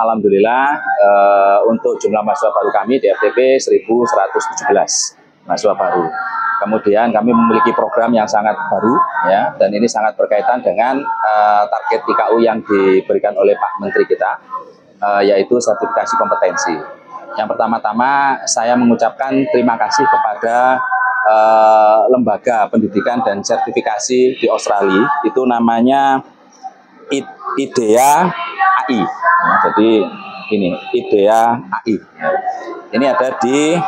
Alhamdulillah untuk jumlah mahasiswa baru kami di FTP 1.117 mahasiswa baru. Kemudian kami memiliki program yang sangat baru ya, dan ini sangat berkaitan dengan target IKU yang diberikan oleh Pak Menteri kita, yaitu sertifikasi kompetensi. Yang pertama-tama saya mengucapkan terima kasih kepada lembaga pendidikan dan sertifikasi di Australia, itu namanya IDEA AI. Nah, jadi ini IDEA AI. Ini ada di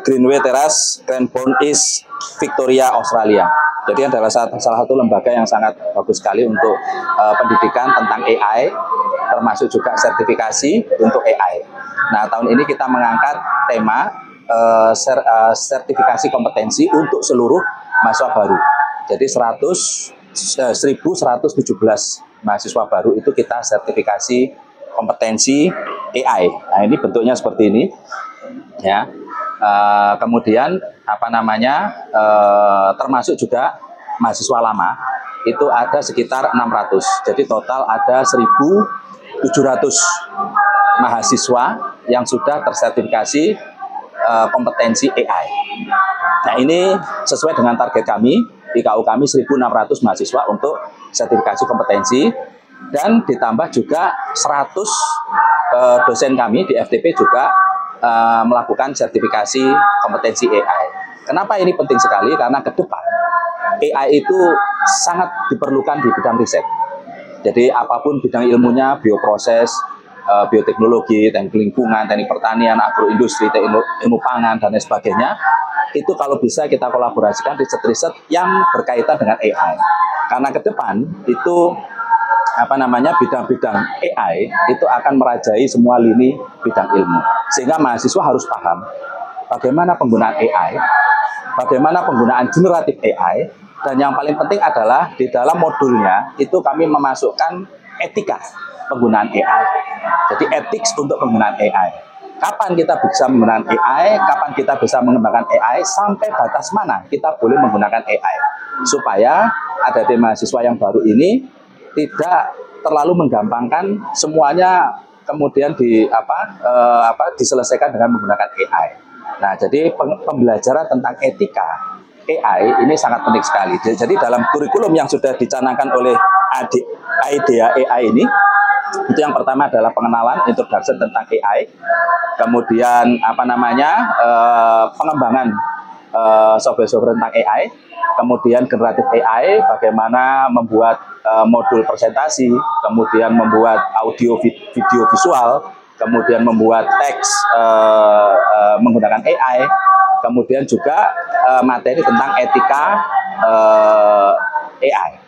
Greenway Terrace, Cranbourne East, Victoria, Australia. Jadi adalah salah satu lembaga yang sangat bagus sekali untuk pendidikan tentang AI, termasuk juga sertifikasi untuk AI. Nah, tahun ini kita mengangkat tema sertifikasi kompetensi untuk seluruh mahasiswa baru. Jadi 1.117 mahasiswa baru itu kita sertifikasi kompetensi AI. Nah, ini bentuknya seperti ini. Ya, kemudian termasuk juga mahasiswa lama itu ada sekitar 600. Jadi total ada 1.700 mahasiswa yang sudah tersertifikasi kompetensi AI. Nah, ini sesuai dengan target kami, IKU kami 1.600 mahasiswa untuk sertifikasi kompetensi, dan ditambah juga 100 dosen kami di FTP juga melakukan sertifikasi kompetensi AI. Kenapa ini penting sekali? Karena ke depan AI itu sangat diperlukan di bidang riset. Jadi apapun bidang ilmunya, bioproses, bioteknologi, teknik lingkungan, teknik pertanian, agroindustri, ilmu pangan, dan lain sebagainya, itu kalau bisa kita kolaborasikan riset-riset yang berkaitan dengan AI. Karena ke depan itu bidang-bidang AI itu akan merajai semua lini bidang ilmu. Sehingga mahasiswa harus paham bagaimana penggunaan AI, bagaimana penggunaan generatif AI, dan yang paling penting adalah di dalam modulnya itu kami memasukkan etika penggunaan AI. Jadi ethics untuk penggunaan AI. Kapan kita bisa menggunakan AI, kapan kita bisa mengembangkan AI, sampai batas mana kita boleh menggunakan AI. Supaya ada di mahasiswa yang baru ini tidak terlalu menggampangkan semuanya kemudian diselesaikan dengan menggunakan AI. Nah, jadi pembelajaran tentang etika AI ini sangat penting sekali. Jadi dalam kurikulum yang sudah dicanangkan oleh IDEA AI ini, itu yang pertama adalah pengenalan, introduction tentang AI, kemudian pengembangan software-software tentang AI, kemudian generatif AI, bagaimana membuat modul presentasi, kemudian membuat audio, video, visual, kemudian membuat teks menggunakan AI, kemudian juga materi tentang etika AI.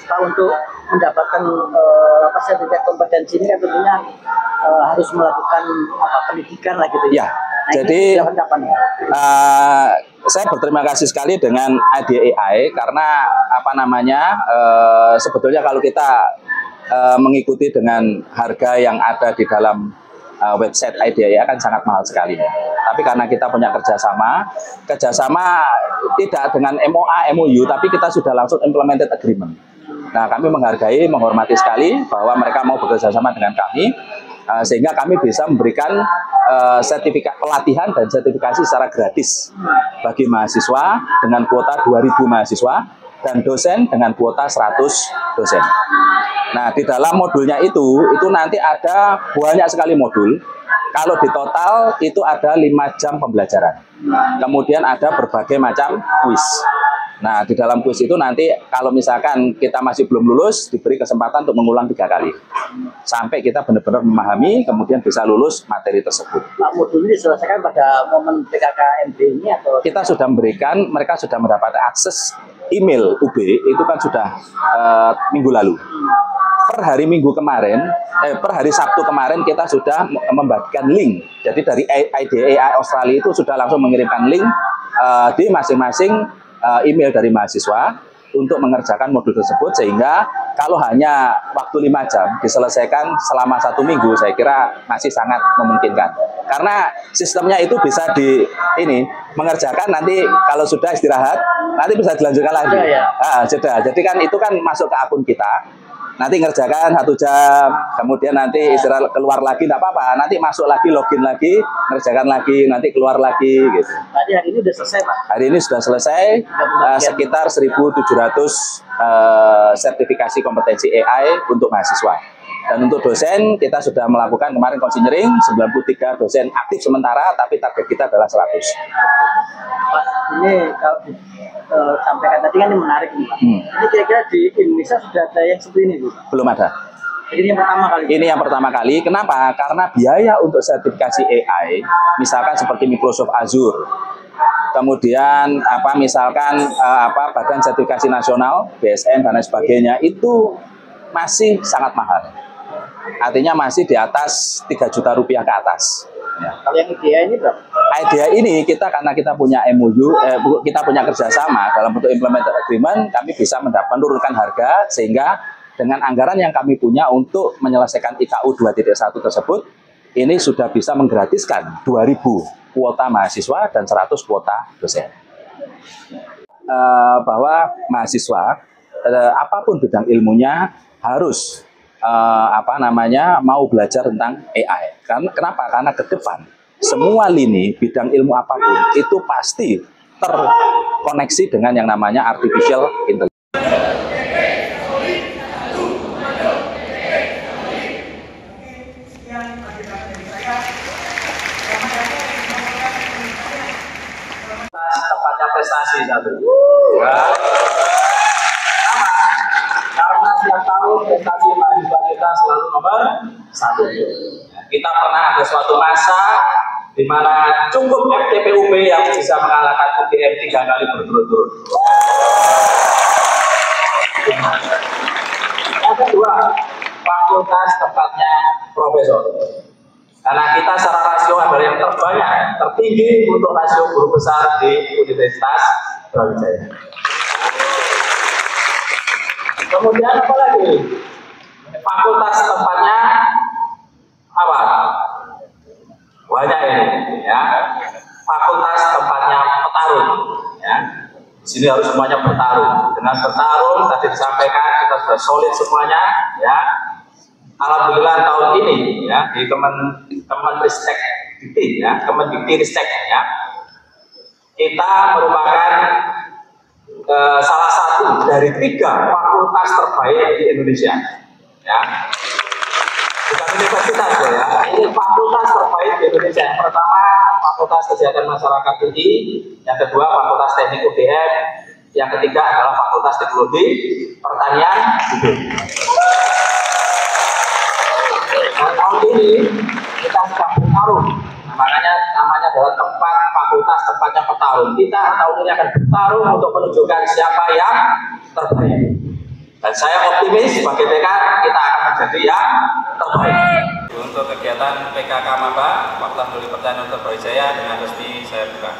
Pak, untuk mendapatkan sertifikat kompetensi ini kan tentunya harus melakukan pendidikan lah gitu ya. Nah, jadi saya berterima kasih sekali dengan IDEA AI karena sebetulnya kalau kita mengikuti dengan harga yang ada di dalam website IDEA kan sangat mahal sekali. Tapi karena kita punya kerjasama tidak dengan MOA, MOU, tapi kita sudah langsung implemented agreement. Nah, kami menghargai, menghormati sekali bahwa mereka mau bekerja sama dengan kami, sehingga kami bisa memberikan sertifikat pelatihan dan sertifikasi secara gratis bagi mahasiswa dengan kuota 2.000 mahasiswa dan dosen dengan kuota 100 dosen. Nah, di dalam modulnya itu nanti ada banyak sekali modul. Kalau di total itu ada 5 jam pembelajaran. Kemudian ada berbagai macam kuis. Nah, di dalam kuis itu nanti kalau misalkan kita masih belum lulus, diberi kesempatan untuk mengulang 3 kali. Sampai kita benar-benar memahami, kemudian bisa lulus materi tersebut. Pak, modul ini diselesaikan pada momen PKKMB ini atau? Kita sudah memberikan, mereka sudah mendapat akses email UB, itu kan sudah minggu lalu. Per hari Sabtu kemarin kita sudah membagikan link. Jadi dari IDEA Australia itu sudah langsung mengirimkan link di masing-masing email dari mahasiswa untuk mengerjakan modul tersebut, sehingga kalau hanya waktu 5 jam diselesaikan selama 1 minggu, saya kira masih sangat memungkinkan. Karena sistemnya itu bisa mengerjakan nanti kalau sudah istirahat, nanti bisa dilanjutkan lagi. Ya. Jadi kan itu kan masuk ke akun kita. nanti ngerjakan 1 jam, kemudian nanti istirahat keluar lagi, tidak apa-apa. Nanti masuk lagi, login lagi, ngerjakan lagi, nanti keluar lagi, gitu. Tadi hari ini sudah selesai, Pak? Hari ini sudah selesai, sekitar 1.700 sertifikasi kompetensi AI untuk mahasiswa. Dan untuk dosen, kita sudah melakukan kemarin konseling, 93 dosen aktif sementara, tapi target kita adalah 100. Pak, ini kalau sampaikan tadi kan ini menarik nih, Pak. Ini kira-kira di Indonesia sudah ada yang seperti ini, Bu? Belum ada. Jadi ini yang pertama kali? Ini yang pertama kali. Kenapa? Karena biaya untuk sertifikasi AI, misalkan seperti Microsoft Azure, kemudian misalkan Badan Sertifikasi Nasional, BSN, dan lain sebagainya, itu masih sangat mahal. Artinya masih di atas 3 juta rupiah ke atas. Ya. Kalau yang IDEA ini berapa? IDEA ini karena kita punya MOU, kita punya kerjasama dalam bentuk implemented agreement, kami bisa menurunkan harga sehingga dengan anggaran yang kami punya untuk menyelesaikan IKU 2.1 tersebut, ini sudah bisa menggratiskan 2.000 kuota mahasiswa dan 100 kuota dosen. Bahwa mahasiswa apapun bidang ilmunya harus mau belajar tentang AI. Kenapa? Karena ke depan semua lini bidang ilmu apapun itu pasti terkoneksi dengan yang namanya artificial intelligence. Tempatnya prestasi satu. Karena tiap tahun prestasi mahasiswa kita selalu nomor 1. Kita pernah ada suatu masa di mana cukup FTPUB yang bisa mengalahkan UGM 3 kali berturut-turut. Yang kedua, fakultas tempatnya profesor. Karena kita secara rasio adalah yang terbanyak, tertinggi untuk rasio guru besar di Universitas Brawijaya. Kemudian apa lagi? Fakultas tempatnya apa? Banyak ini, ya. Fakultas tempatnya petarung, ya. Di sini harus semuanya bertarung. Dengan bertarung tadi disampaikan kita sudah solid semuanya, ya. Alhamdulillah tahun ini, ya, di Kemenristek Dikti, ya, Kemendikti-Ristek, ya, kita merupakan salah satu dari 3 fakultas terbaik di Indonesia, ya. Bukan universitas ya, ini fakultas terbaik di Indonesia. Yang pertama Fakultas Kesehatan Masyarakat UI, yang kedua Fakultas Teknik UGM, yang ketiga adalah Fakultas Teknologi Pertanian UGM. Nah, tahun ini kita sedang bertarung. Makanya namanya adalah tempat fakultas tempatnya petarung. Kita tahun ini akan bertarung untuk menunjukkan siapa yang terbaik. Dan saya optimis sebagai PK kita akan menjadi yang terbaik. Untuk kegiatan PKK Maba Fakultas Teknologi Pertanian Brawijaya dengan resmi saya buka.